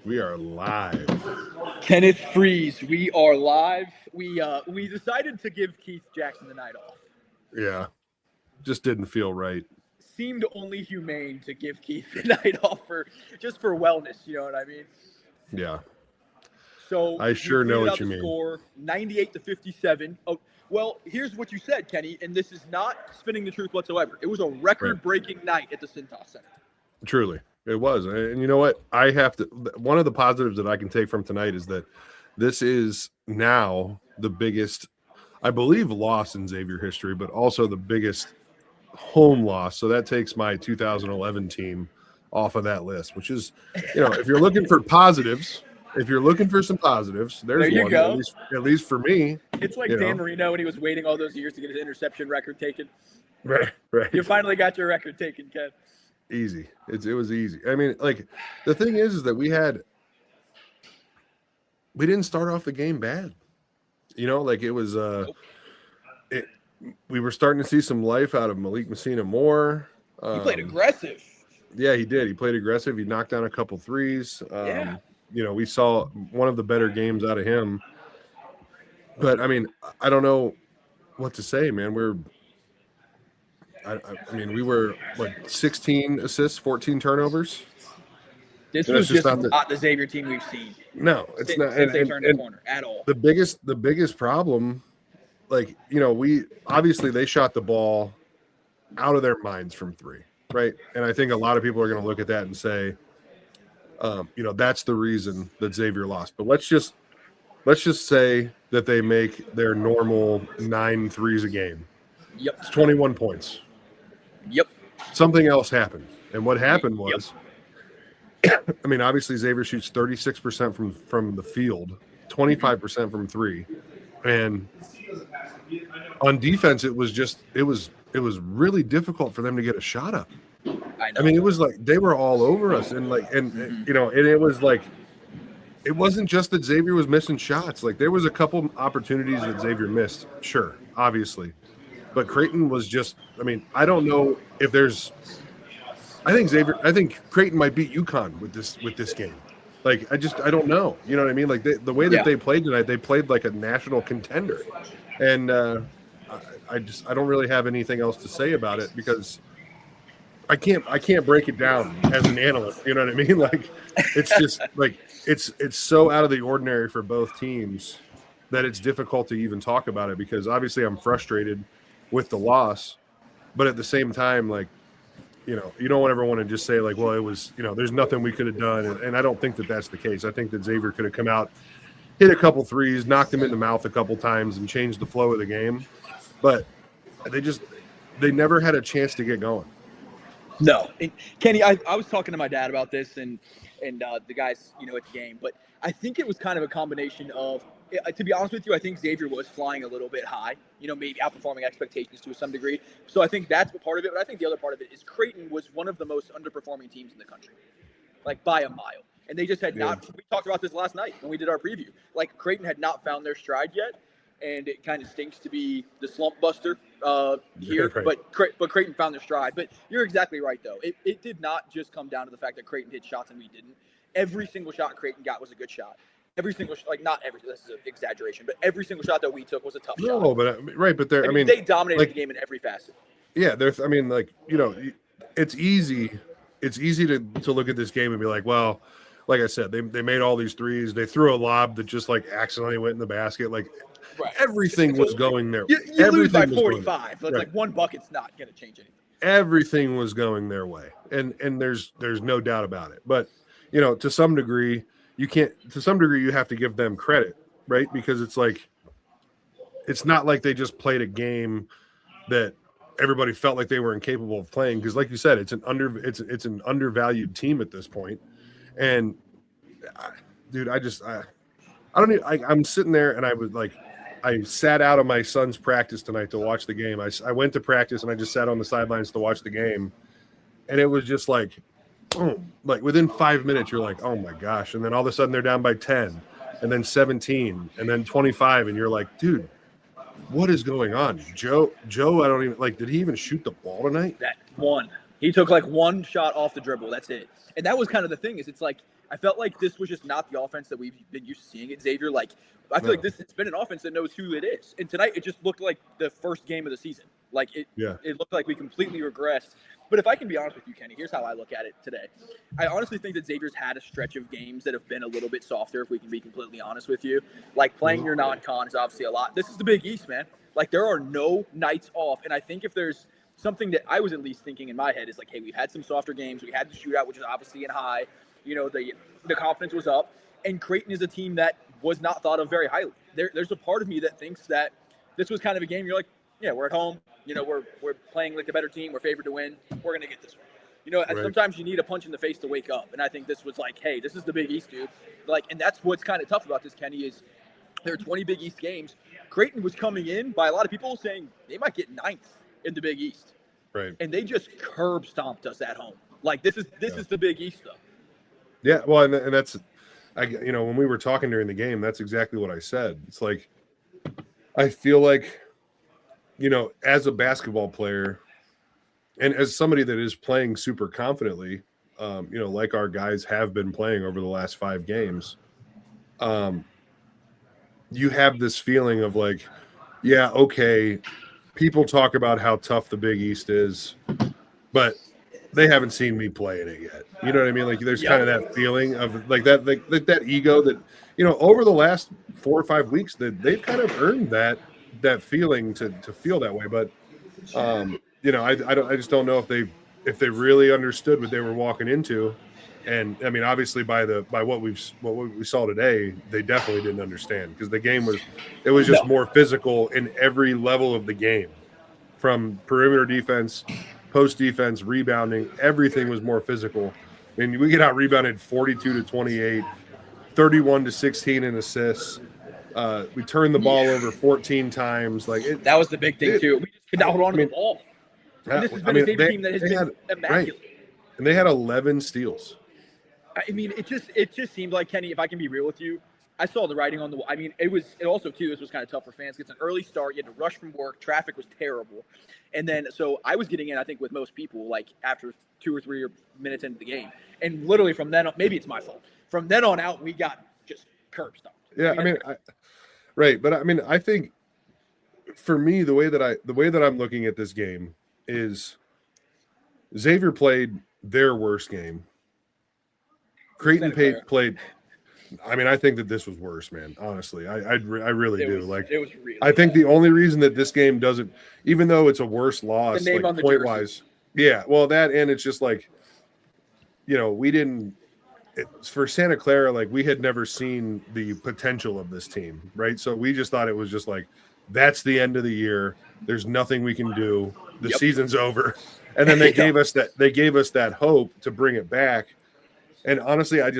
We are live. Kenneth Freeze, we are live. We decided to give Keith Jackson the night off. Yeah. Just didn't feel right. Seemed only humane to give Keith the night off for wellness, you know what I mean? Yeah. So I sure we know tweeted what out you the mean. score, 98-57. Oh, well, here's what you said, Kenny, and this is not spinning the truth whatsoever. It was a record-breaking night at the Cintas Center. Truly. It was. And you know what? One of the positives that I can take from tonight is that this is now the biggest, I believe, loss in Xavier history, but also the biggest home loss. So that takes my 2011 team off of that list, which is, if you're looking for positives, if you're looking for some positives, there's There you one, go. at least for me. It's like Dan Marino when he was waiting all those years to get his interception record taken. Right. You finally got your record taken, Ken. Easy. It was easy. I mean, like, the thing is that we didn't start off the game bad. Like it was we were starting to see some life out of Malik Messina Moore. He played aggressive. Yeah, he did. He played aggressive. He knocked down a couple threes. Yeah. We saw one of the better games out of him. But I mean, I don't know what to say, man. We were 16 assists, 14 turnovers. This was just not the Xavier team we've seen. No, it's not. Since they turned the corner at all. The biggest problem, we obviously they shot the ball out of their minds from three, right? And I think a lot of people are going to look at that and say, that's the reason that Xavier lost. But let's just say that they make their normal 9 threes a game. Yep. It's 21 points. Yep. Something else happened. And what happened was, obviously Xavier shoots 36% from the field, 25% from three. And on defense, it was really difficult for them to get a shot up. I know. It was like they were all over us, and it was like it wasn't just that Xavier was missing shots. Like there was a couple opportunities that Xavier missed, sure, obviously. But Creighton was just, I don't know if there's I think Creighton might beat UConn with this game. Like I don't know. You know what I mean? Like the way that they played tonight, they played like a national contender. And I don't really have anything else to say about it because I can't break it down as an analyst. You know what I mean? Like it's just like it's so out of the ordinary for both teams that it's difficult to even talk about it because obviously I'm frustrated with the loss, but at the same time, like, you don't ever want to just say like, well, it was, there's nothing we could have done. And I don't think that that's the case. I think that Xavier could have come out, hit a couple threes, knocked him in the mouth a couple times and changed the flow of the game. But they never had a chance to get going. No. And Kenny, I was talking to my dad about this and the guys, at the game, but I think it was kind of a combination of, to be honest with you, I think Xavier was flying a little bit high, maybe outperforming expectations to some degree. So I think that's part of it. But I think the other part of it is Creighton was one of the most underperforming teams in the country, like by a mile. And they just had not – we talked about this last night when we did our preview. Like Creighton had not found their stride yet, and it kind of stinks to be the slump buster here. Right. But Creighton found their stride. But you're exactly right, though. It did not just come down to the fact that Creighton hit shots and we didn't. Every single shot Creighton got was a good shot. Every single not every. This is an exaggeration, but every single shot that we took was a tough shot. No, but right, but they dominated the game in every facet. Yeah, there's. It's easy. It's easy to look at this game and be like, well, like I said, they made all these threes. They threw a lob that just like accidentally went in the basket. Like everything was going their. You lose by 45. But like one bucket's not going to change anything. Everything was going their way, and there's no doubt about it. But to some degree. You have to give them credit, right? Because it's not like they just played a game that everybody felt like they were incapable of playing. Because, like you said, it's an undervalued team at this point. And, dude, I'm sitting there and I sat out of my son's practice tonight to watch the game. I went to practice and I just sat on the sidelines to watch the game, and it was just like. Boom. Like within 5 minutes, you're like, oh my gosh. And then all of a sudden they're down by 10 and then 17 and then 25. And you're like, dude, what is going on? Joe, I don't even did he even shoot the ball tonight? That one. He took like one shot off the dribble. That's it. And that was kind of the thing is it's like I felt like this was just not the offense that we've been used to seeing at Xavier. Like, I feel like it's been an offense that knows who it is. And tonight, it just looked like the first game of the season. Like, it looked like we completely regressed. But if I can be honest with you, Kenny, here's how I look at it today. I honestly think that Xavier's had a stretch of games that have been a little bit softer, if we can be completely honest with you. Like, playing your non-con is obviously a lot. This is the Big East, man. Like, there are no nights off. And I think if there's something that I was at least thinking in my head is like, hey, we've had some softer games. We had the shootout, which is obviously in high. You know, the confidence was up. And Creighton is a team that was not thought of very highly. There's a part of me that thinks that this was kind of a game you're like, yeah, we're at home. You know, we're playing like the better team. We're favored to win. We're going to get this one. You know, and sometimes you need a punch in the face to wake up. And I think this was like, hey, this is the Big East, dude. Like, and that's what's kind of tough about this, Kenny, is there are 20 Big East games. Creighton was coming in by a lot of people saying they might get ninth in the Big East. Right. And they just curb stomped us at home. Like, this is the Big East, though. Yeah, well, and that's, when we were talking during the game, that's exactly what I said. It's like, I feel like, as a basketball player and as somebody that is playing super confidently, like our guys have been playing over the last 5 games, you have this feeling of like, yeah, okay, people talk about how tough the Big East is, but they haven't seen me play in it yet. You know what I mean? Like, there's kind of that feeling of like that ego that, over the last 4 or 5 weeks that they've kind of earned that feeling to feel that way. But, I just don't know if they really understood what they were walking into. And I mean, obviously by what we saw today, they definitely didn't understand, because the game was just more physical in every level of the game, from perimeter defense, post defense, rebounding. Everything was more physical. I mean, we get out rebounded 42-28, 31-16 in assists. We turned the ball over 14 times. That was the big thing too. We just could not hold on to the ball. And this has been a Xavier team that has been immaculate. Right. And they had 11 steals. I mean, it just seemed like, Kenny, if I can be real with you, I saw the writing on the wall. I mean, it also too, this was kind of tough for fans. It's an early start. You had to rush from work. Traffic was terrible. And then, so I was getting in, I think, with most people, like after 2 or 3 minutes into the game. And literally from then on, maybe it's my fault. From then on out, we got just curb stomped. Yeah, right. But I mean, I think for me, the way that I'm looking at this game is Xavier played their worst game. Creighton played. I mean, I think that this was worse, man. Honestly, I really do. Like, it was really I think the only reason that this game doesn't, even though it's a worse loss, like point wise, yeah. Well, that, and it's just like, we didn't. For Santa Clara, like, we had never seen the potential of this team, right? So we just thought it was just like, that's the end of the year. There's nothing we can do. The season's over. And then they gave us that hope to bring it back. And honestly, I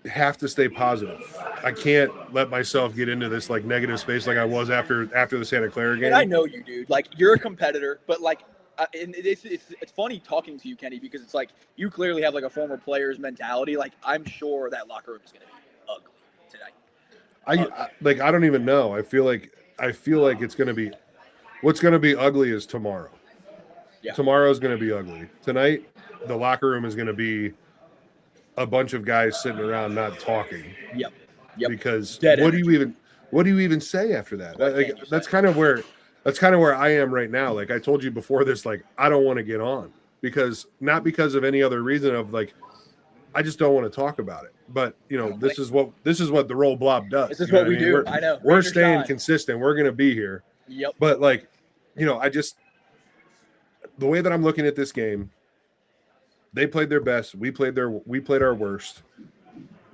have to stay positive. I can't let myself get into this like negative space like I was after the Santa Clara game. And I know you, dude. Like, you're a competitor, but like, and it's funny talking to you, Kenny, because it's like you clearly have like a former player's mentality. Like, I'm sure that locker room is going to be ugly tonight. I don't even know. I feel like it's going to be. What's going to be ugly is tomorrow. Yeah. Tomorrow's going to be ugly. Tonight, the locker room is going to be a bunch of guys sitting around not talking. Yep. Because what do you even say after that? That's kind of where I am right now. Like I told you before this, like, I don't want to get on, because not because of any other reason of like, I just don't want to talk about it. But this is what the Roll Blob does. This is what we do. I know. We're staying consistent. We're going to be here. Yep. But like, the way that I'm looking at this game, they played their best. We played our worst.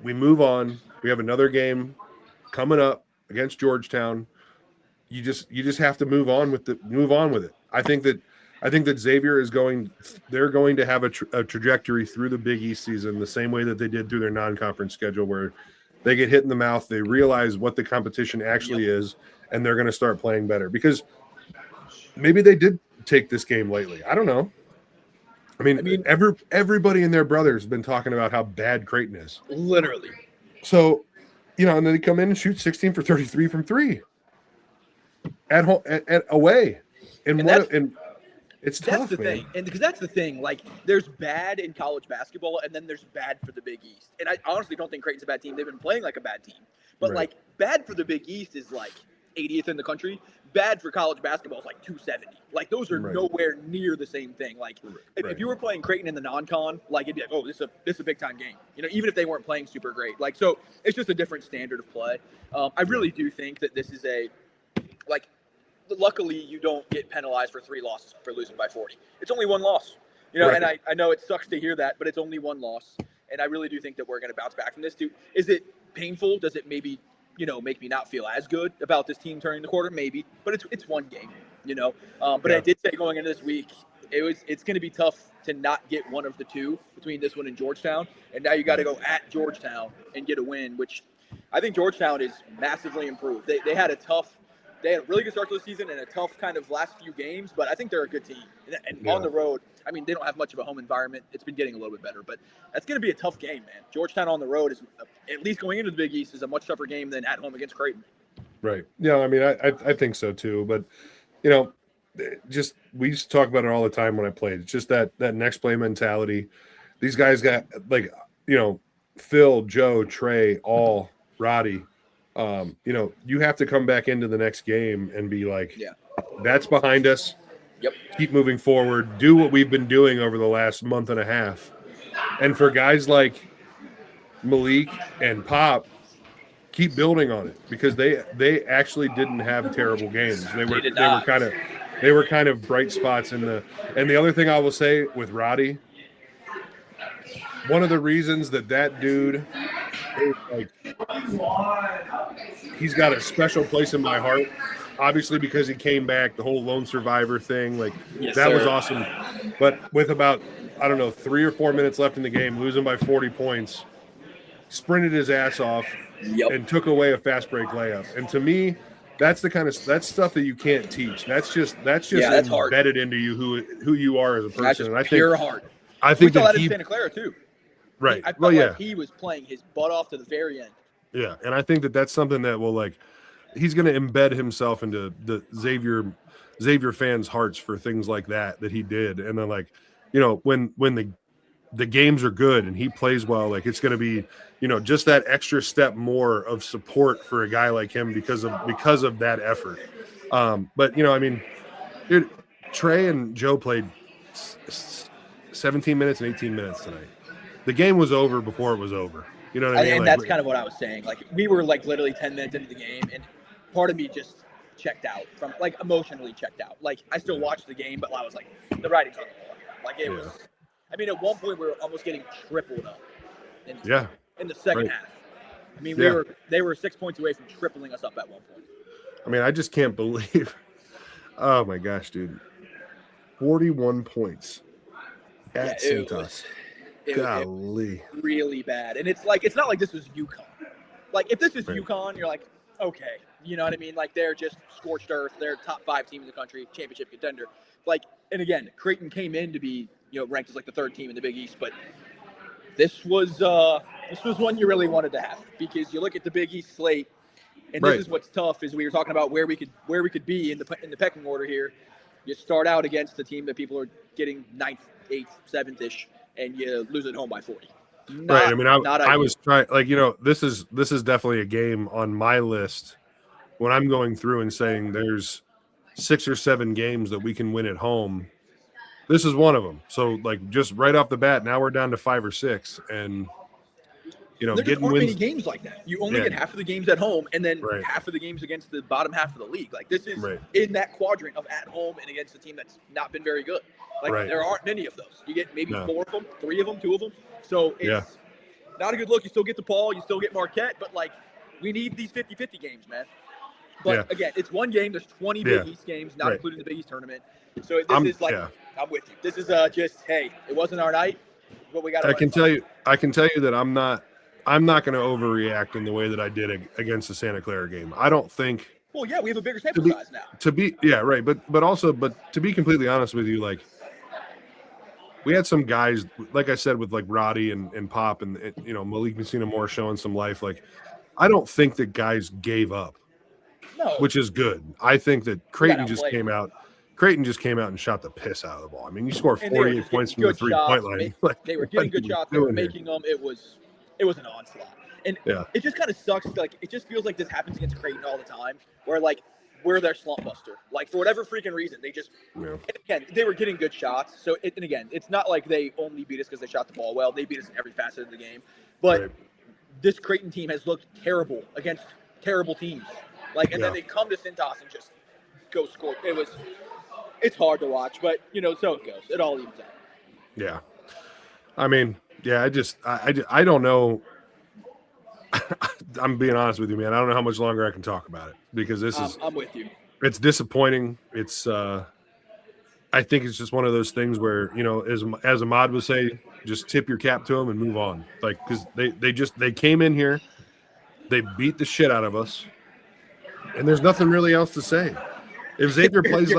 We move on. We have another game coming up against Georgetown. You just have to move on with it. I think that Xavier they're going to have a trajectory through the Big East season the same way that they did through their non-conference schedule, where they get hit in the mouth, they realize what the competition actually is, and they're going to start playing better, because maybe they did take this game lightly. I don't know. I mean, everybody and their brother has been talking about how bad Creighton is. Literally. So, and then they come in and shoot 16 for 33 from 3 at home, at away. And It's That's tough, the man. thing, and because that's the thing. Like, there's bad in college basketball, and then there's bad for the Big East. And I honestly don't think Creighton's a bad team. They've been playing like a bad team, but Right. like bad for the Big East is like 80th in the country. Bad for college basketball is like 270. Like those are Right. nowhere near the same thing. Like if Right. you were playing Creighton in the non-con, like it'd be like, oh, this is a big time game. You know, even if they weren't playing super great. Like so, it's just a different standard of play. I really do think that this is a like. Luckily, you don't get penalized for 3 losses for losing by 40. It's only 1 loss, you know. Right. And I know it sucks to hear that, but it's only 1 loss, and I really do think that we're going to bounce back from this. Is it painful? Does it maybe make me not feel as good about this team turning the quarter? Maybe, but it's 1 game, you know. But Yeah. I did say going into this week, it's going to be tough to not get one of the 2 between this one and Georgetown, and now you got to go at Georgetown and get a win, which I think Georgetown is massively improved. They had a really good start to the season and a tough kind of last few games, but I think they're a good team. And on the road, I mean, they don't have much of a home environment. It's been getting a little bit better, but that's going to be a tough game, man. Georgetown on the road is, at least going into the Big East, is a much tougher game than at home against Creighton. Right. Yeah, I mean, I think so too. But, just we used to talk about it all the time when I played. It's just that next play mentality. These guys got Phil, Joe, Trey, all Roddy. You have to come back into the next game and be like, that's behind us. Yep. Keep moving forward. Do what we've been doing over the last month and a half. And for guys like Malik and Pop, keep building on it because they actually didn't have terrible games. They were kind of bright spots in the. And the other thing I will say with Roddy, one of the reasons that dude is like, he's got a special place in my heart, obviously because he came back, the whole lone survivor thing, like that was awesome. But with about 3 or 4 minutes left in the game, losing by 40 points, sprinted his ass off and took away a fast break layup. And to me, that's stuff that you can't teach. That's just embedded hard into you who you are as a person. That's just and I pure think heart. I think we saw that that in Santa Clara too. Right. I felt like he was playing his butt off to the very end. Yeah, and I think that's something that will he's going to embed himself into the Xavier fans' hearts for things like that he did. And then when the games are good and he plays well, it's going to be just that extra step more of support for a guy like him because of that effort. But I mean, dude, Trey and Joe played 17 minutes and 18 minutes tonight. The game was over before it was over. You know what I mean? And that's kind of what I was saying. We were literally 10 minutes into the game, and part of me just checked out from emotionally checked out. I still watched the game, but I was like, the writing's on the wall here. It was. I mean, at one point we were almost getting tripled up. In the second half. I mean, they were 6 points away from tripling us up at one point. I mean, I just can't believe. Oh my gosh, dude! 41 points at Cintas. Golly. It was really bad. And it's not like this was UConn. If this is UConn, you're like, okay. You know what I mean? They're just scorched earth. They're top 5 team in the country, championship contender. And again, Creighton came in to be, ranked as the 3rd team in the Big East. But this was one you really wanted to have because you look at the Big East slate, and this is what's tough is we were talking about where we could be in the pecking order here. You start out against the team that people are getting 9th, 8th, 7th-ish. And you lose at home by 40. Right. I mean, I was trying, this is definitely a game on my list when I'm going through and saying there's 6 or 7 games that we can win at home. This is one of them. So, just right off the bat, now we're down to 5 or 6, and there getting aren't wins. many games like that. You only get half of the games at home, and then half of the games against the bottom half of the league. This is in that quadrant of at home and against a team that's not been very good. There aren't many of those. You get maybe 4 of them, 3 of them, 2 of them. So it's not a good look. You still get DePaul, you still get Marquette, but we need these 50-50 games, man. But again, it's one game. There's 20 Big East games, not including the Big East tournament. So I'm with you. This is just, hey, it wasn't our night, but we got. I can tell you that I'm not going to overreact in the way that I did against the Santa Clara game. I don't think. Well, yeah, we have a bigger sample size now. But to be completely honest with you, we had some guys, like I said, with Roddy and Pop and Malik Messina Moore showing some life. I don't think that guys gave up, which is good. I think that Creighton just came out Creighton just came out and shot the piss out of the ball. I mean, you score And they were 48 just points from getting the good shots. 3-point line. They were getting good shots. They were making them. It was an onslaught. And it just kind of sucks. Like, it just feels like this happens against Creighton all the time, where like we're their slump buster. Like, for whatever freaking reason, they just and again, they were getting good shots. So and again, it's not like they only beat us because they shot the ball well. They beat us in every facet of the game. But this Creighton team has looked terrible against terrible teams. Like, and then they come to Cintas and just go score. It's hard to watch, but so it goes. It all evens out. Yeah, I mean, I don't know. I'm being honest with you, man. I don't know how much longer I can talk about it because I'm with you. It's disappointing. It's I think it's just one of those things where as Ahmad would say, just tip your cap to them and move on. Like, because they came in here, they beat the shit out of us, and there's nothing really else to say. If Xavier plays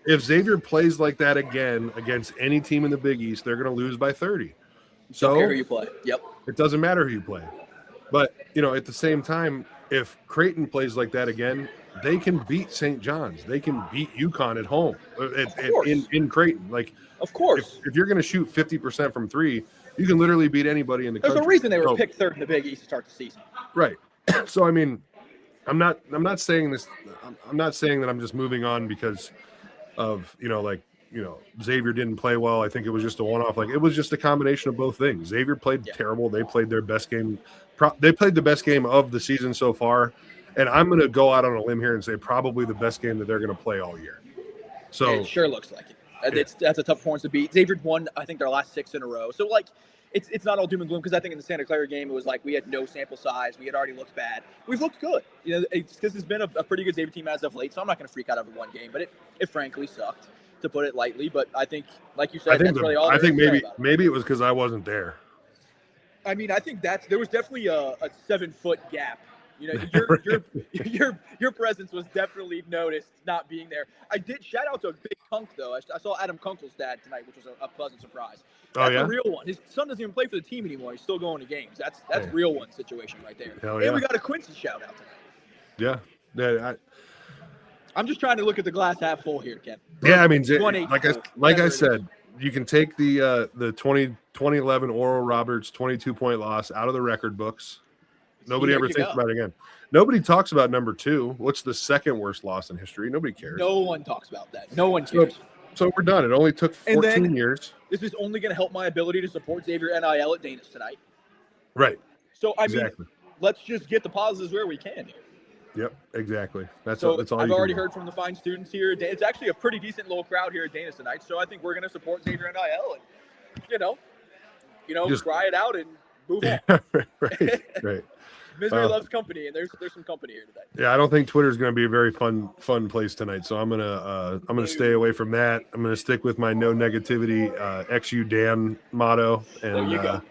if Xavier plays like that again against any team in the Big East, they're going to lose by 30. So don't care who you play. Yep. It doesn't matter who you play. But, at the same time, if Creighton plays like that again, they can beat St. John's. They can beat UConn at home in Creighton. Like, of course. If you're going to shoot 50% from three, you can literally beat anybody in the country. There's a reason they were picked third in the Big East to start the season. Right. So, I mean, I'm not saying this. I'm not saying that I'm just moving on because of, Xavier didn't play well. I think it was just a one-off. Like, it was just a combination of both things. Xavier played terrible. They played their best game. They played the best game of the season so far. And I'm going to go out on a limb here and say probably the best game that they're going to play all year. So it sure looks like it. That's a tough performance to beat. Xavier won, I think, their last 6 in a row. So, like, it's not all doom and gloom because I think in the Santa Clara game, it was like we had no sample size. We had already looked bad. We've looked good. It's because it's been a pretty good Xavier team as of late. So I'm not going to freak out over one game. But it frankly sucked, to put it lightly. But I think, like you said, that's really all. I think maybe it was because I wasn't there. I mean, I think there was definitely a 7-foot gap. Your presence was definitely noticed not being there. I did shout out to a big Kunk though. I saw Adam Kunkel's dad tonight, which was a pleasant surprise. That's a real one. His son doesn't even play for the team anymore. He's still going to games. That's real one situation right there. And we got a Quincy shout out tonight. Yeah. I'm just trying to look at the glass half full here, Ken. Yeah, I mean, like I said, you can take the 2011 Oral Roberts 22-point loss out of the record books. Nobody ever thinks about it again. Nobody talks about number 2. What's the second worst loss in history? Nobody cares. No one talks about that. No one cares. So we're done. It only took 14 years. This is only going to help my ability to support Xavier NIL at Dana's tonight. Right. So, I mean, let's just get the positives where we can here. Yep, exactly. That's all. I've already heard from the fine students here. It's actually a pretty decent little crowd here at Dana's tonight. So I think we're going to support Xavier NIL and, just cry it out and move on. Right. Misery loves company, and there's some company here today. Yeah, I don't think Twitter is going to be a very fun place tonight. So I'm gonna stay away from that. I'm gonna stick with my no negativity XU Dan motto. And there you go.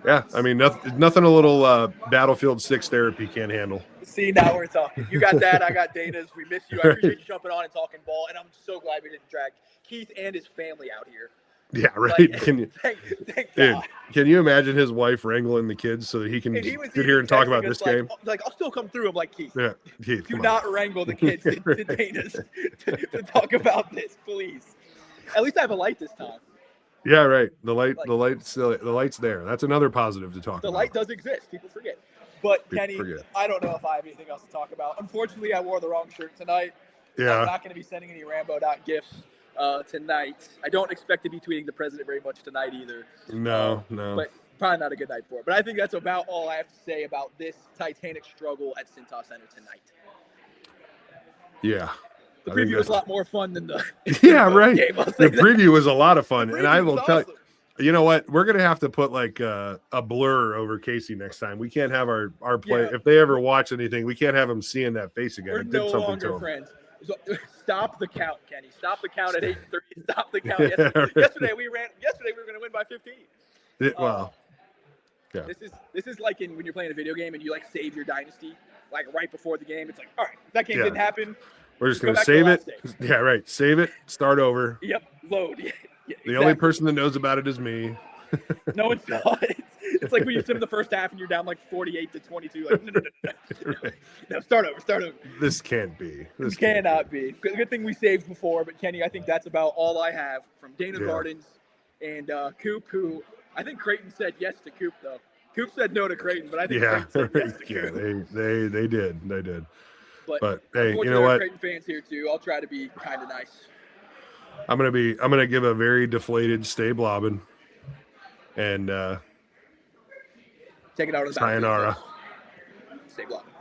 Yeah, I mean nothing a little Battlefield 6 therapy can't handle. See, now we're talking. You got that. I got Dana's. We miss you. I appreciate you jumping on and talking ball, and I'm so glad we didn't drag Keith and his family out here. Yeah, right. Like, thank God. Can you imagine his wife wrangling the kids so that he can sit here and talk about this game? Like, I'll still come through. I'm like, Keith, Keith, do not wrangle the kids to Dana's to talk about this, please. At least I have a light this time. Yeah, right. The light's there. That's another positive to talk about. The light does exist. People forget. But Kenny, I don't know if I have anything else to talk about. Unfortunately, I wore the wrong shirt tonight. Yeah. I'm not going to be sending any Rambo.gifs tonight. I don't expect to be tweeting the president very much tonight either. No. But probably not a good night for it. But I think that's about all I have to say about this Titanic struggle at Cintas Center tonight. Yeah. The preview was a lot more fun than the right. game. The preview was a lot of fun, and I will tell you. You know what? We're gonna have to put like a blur over Casey next time. We can't have our play. If they ever watch anything, we can't have them seeing that face again. We're no longer friends. Stop the count, Kenny. Stop the count at 8:30. Stop the count. Yesterday we were going to win by 15. This is like when you're playing a video game and you like save your dynasty like right before the game. It's like, all right, that game didn't happen. We're just going to save it. Yeah, right. Save it. Start over. Yep. Load. Yeah, the only person that knows about it is me. No one saw it. It's like when you sit in the first half and you're down like 48-22. Like, no, start over. This can't be. This cannot be. Good thing we saved before, but Kenny, I think that's about all I have from Dana Gardens and Coop, who I think Creighton said yes to Coop, though. Coop said no to Creighton, but I think Creighton said yes to Coop. They did. But hey, you know what? Creighton fans here too. I'll try to be kind of nice. I'm gonna give a very deflated stay blobbing, and take it out of the sayonara. Stay blobbing.